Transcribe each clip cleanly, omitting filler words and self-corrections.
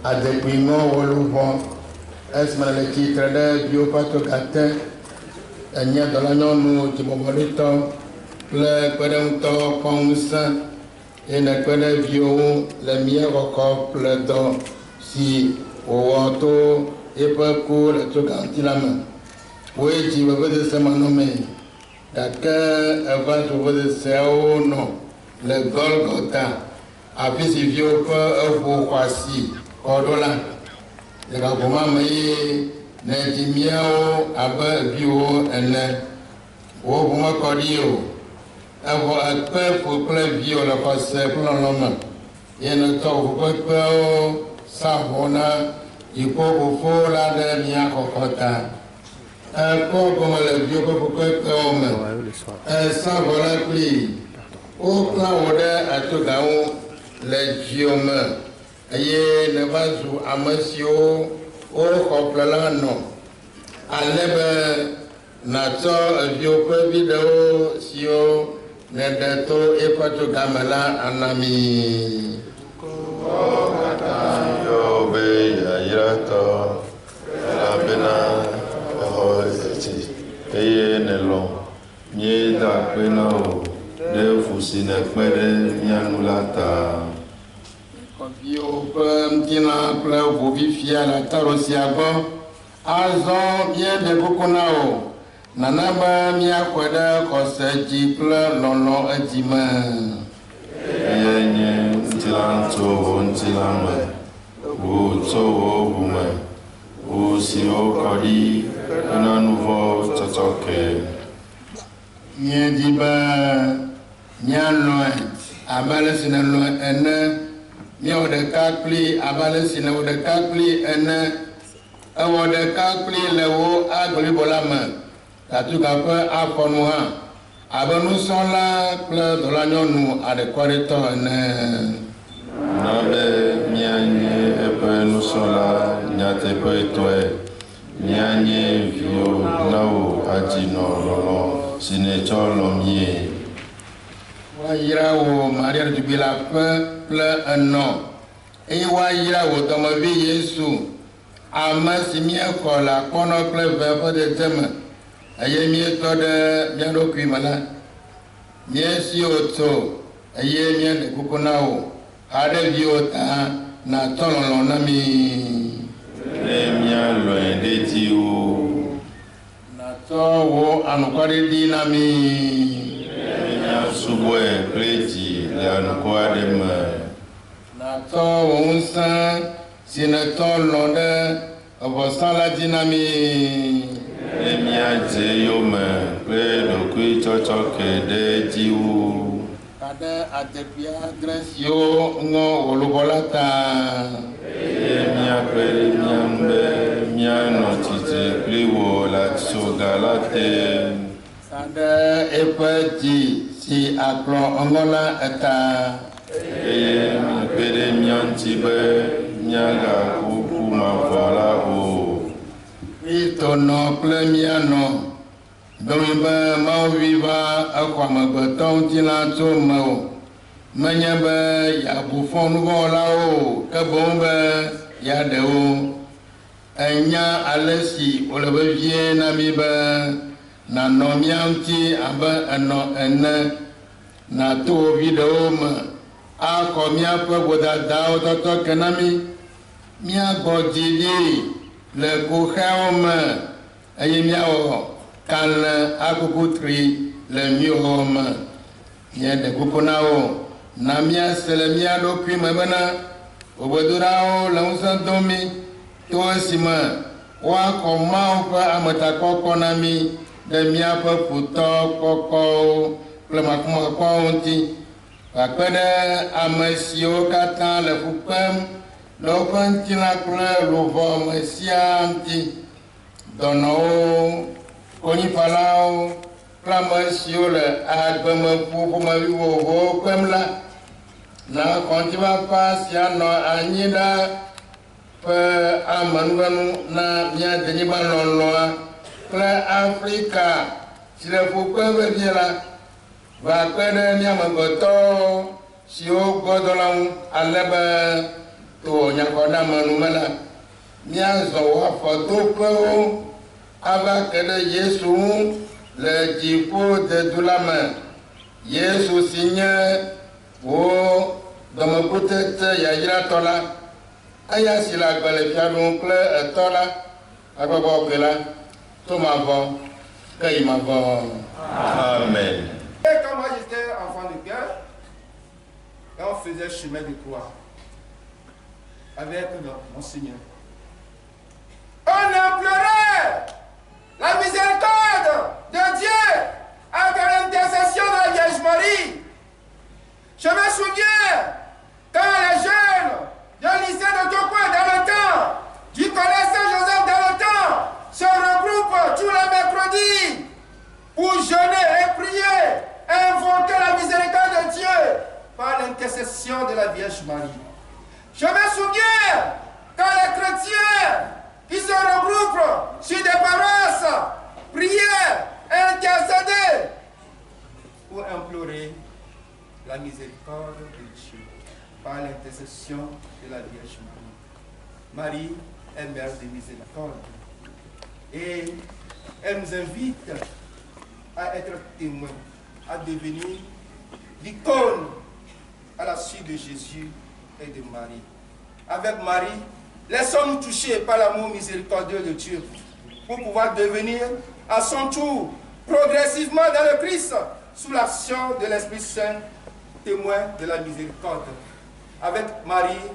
adepingo woluvon esma le titre de biopato gatin enya dolanyo nu tibomolito le kwedento konsa ene kwede bio le miero le do si owoto epeku le tokantilama weji webede semanome dake eva webede seo no le Golgotha apisi vio pe evo kwasi kodola le gaboma me ne dimiao abe bio ene wo boma kodio evo akpe fo ple vio la passe plonoma yene to fo pe o sabona ipo fo la de mia kokota ko como le vio ko pe o me sabona pli o plan ode atogawo le jiome aye ne bazu amasio o koplala no alebe na to vio pe video sio ne dato e pato gamala anami o kata yo be ayrato la bena o eti eye ne lo ni da pena o de fusine pere yanulata konfio pam tina pla bovifia la tarosiago azon bien de bokonao nanaba mia kwada koseji pla lono adima yenye tilanto ntilama to bume o si o kodi na nouveau totoke ye diba nyalo abale sina lo ene nyo de kakli abale sina wo de kakli ene awo de kakli lewo agli bolama tatu ka pe afonu ha abanu sola ple dola nyonu ade korito ene na be mianye epe no sola nyate pe toe mianye vio nawo ajino lolo sine cholo mie wa yira wo maria jubila ple eno e wa yira wo tomo bi Yesu amasi mi ekola kono ple ve de tema aye mi to de mi ro kwi mala mi si oto aye mi de kukunawo ade bi ota na tololo na mi le mi lo ende ti o na to wo anukwari di na mi subwe pleji la nukwa de ma na to unsa sinato londe obosala dinami emiaje yo ma pe do ku chocho ke de jiwu kada adepia gresio ngo olubolata emia pe miambe miano tite pliwo la sogalate sada epati si aklo ongola eta mi pede mianti be miaga kuku ma vola o ito no plemiano domiba ma viva akwa magbaton tilanto mao manyaba ya bufon vola o kabomba ya de o enya alesi olebevie na miba na nomianti aba eno ene na to video ma a ko mi apa boda dao toto kenami mi agodili le ko khaoma ayi mi awo kan akukutri le mi homa ye de kukunawo na mi asele mi ado kwi mabana obodurao la unsa domi to sima wa ko ma pa amata kokko na mi de mi apa puto kokko le makuma konti akpede amesio kata le fukpem lo kontina kule lovo mesianti dono koni palao plamesio le agbeme pupu ma vivo ho kwemla na kontiba pas ya no anyida pe amanwanu na mia deniba loloa kle Afrika sile fukpem biela va pere mi amagoto si o godolan alebe to nyakɔda menume la míazɔ wɔ afɔtoƒewo ava ke ɖe Yesu ŋu le dziƒo dedu la me. Yesu si nye wo dɔmekutete yayratɔ la, eya si le agbe le fia ɖum kple etɔ la, agbɔgbɔ gbe la, to mavɔ ke yi mavɔ. Amen. Et quand moi j'étais enfant de cœur, et on faisait chemin de croix avec mon Seigneur. On implorait la miséricorde de Dieu avec l'intercession de la Vierge Marie. Je me souviens quand les jeunes du lycée de Tokoe dans le temps, du collège Saint-Joseph dans le temps, se regroupent tous les mercredis pour jeûner et prier, et invoquer la miséricorde de Dieu par l'intercession de la Vierge Marie. Je me souviens quand les chrétiens qui se regroupent sur des paroisses priaient et intercédaient pour implorer la miséricorde de Dieu par l'intercession de la Vierge Marie. Marie est mère de miséricorde et elle nous invite à être témoins, à devenir l'icône à la suite de Jésus et de Marie. Avec Marie, laissons-nous toucher par l'amour miséricordieux de Dieu pour pouvoir devenir à son tour progressivement dans le Christ sous l'action de l'Esprit Saint, témoins de la miséricorde. Avec Marie,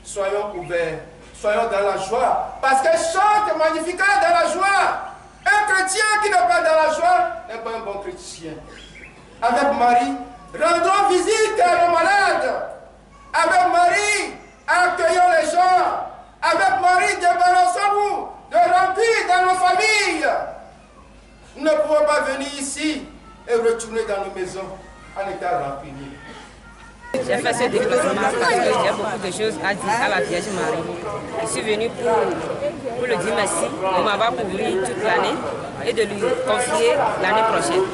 soyons ouverts, soyons dans la joie, parce qu'elle chante Magnificat dans la joie. Un chrétien qui n'est pas dans la joie n'est pas un bon chrétien. Avec Marie, rendons visite à nos malades. Avec Marie, accueillons les gens. Avec Marie, débarrassons-nous de rampir dans nos familles. Nous ne pouvons pas venir ici et retourner dans nos maisons en état rampini. J'ai fait ce déplacement parce que j'ai beaucoup de choses à dire à la Vierge Marie. Je suis venue pour lui dire merci de m'avoir couvert toute l'année et de lui confier l'année prochaine.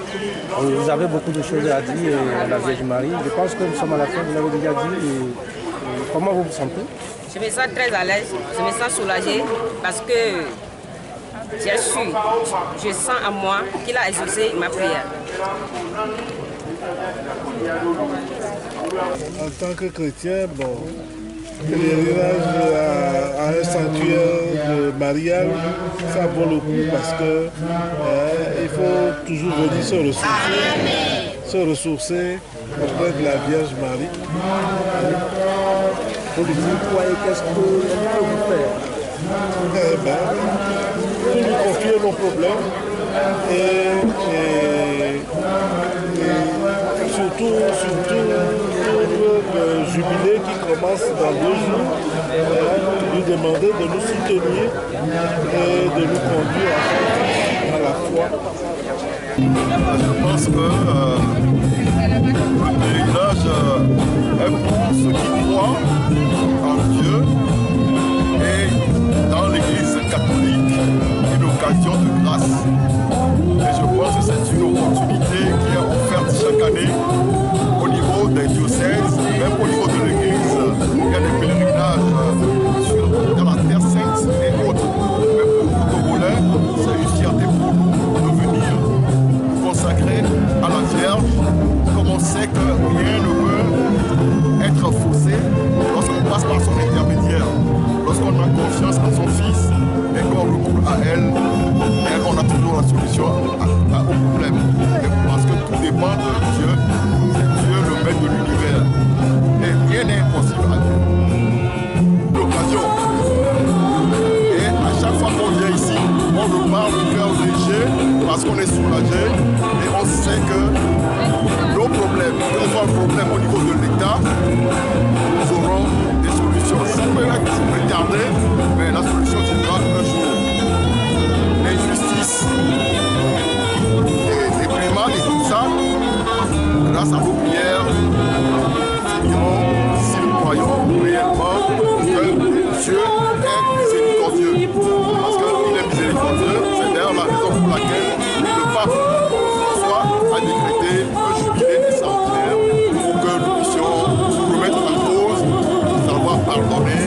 Vous avez beaucoup de choses à dire à la Vierge Marie. Je pense que nous sommes à la fin, vous l'avez déjà dit. Et comment vous vous sentez? Je me sens très à l'aise, je me sens soulagée parce que je sens en moi qu'il a exaucé ma prière. En tant que chrétien, bon, le pèlerinage à un sanctuaire marial, ça vaut le coup parce que il faut toujours venir se ressourcer auprès de la Vierge Marie. Pour lui dire quoi et qu'est-ce qu'on peut vous faire? Eh ben, pour lui confier nos problèmes et surtout le jubilé qui commence dans 2 jours, lui demander de nous soutenir et de nous conduire à la foi. Je pense que le pèlerinage est pour ceux qui croient en Dieu et dans l'Église catholique une occasion de grâce. Et je pense que c'est une opportunité qui est offerte chaque année au niveau des diocèses, même au niveau de l'Église. Il y a des pèlerinages dans la Terre Sainte et autres. Mais pour nous, Congolais, c'est une fierté pour nous de venir consacrer à la Vierge, comme on sait que rien ne peut être faussé lorsqu'on passe par son intermédiaire, lorsqu'on a confiance en son Fils et qu'on recourt à elle, et on a toujours la solution au problème. Et parce que tout dépend de Dieu, c'est Dieu le maître de l'univers. Et rien n'est impossible à Dieu. L'occasion. Et à chaque fois qu'on vient ici, on repart le cœur léger parce qu'on est soulagé et on sait que nos problèmes, que ce soit un problème au niveau de l'État, nous aurons des solutions. Ça peut être retardé, mais la solution viendra un jour. L'injustice et les primates et tout ça, grâce à nos prières, finiront si nous croyons réellement que Dieu est miséricordieux. Parce qu'il est miséricordieux, c'est d'ailleurs la raison pour laquelle le pape François a décrété un jubilé des centenaires pour que nous puissions nous remettre en cause, savoir pardonner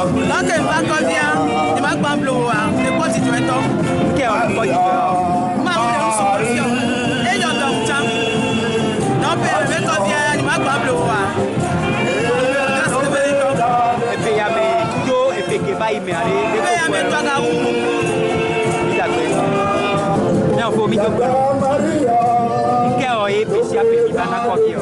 Donc il va quand bien, il m'a pas bloqué, c'est quoi si tu es tombé? Quel est le code? Maman, on se confie. Et il y a donc tiens. Non, mais quand bien, il m'a pas bloqué. Et puis il y a mes yo et puis qui va y aller. Et puis il y a mes toi là où. Il a fait. Non, faut m'y donner. Quel est le petit appel qui va n'accorder?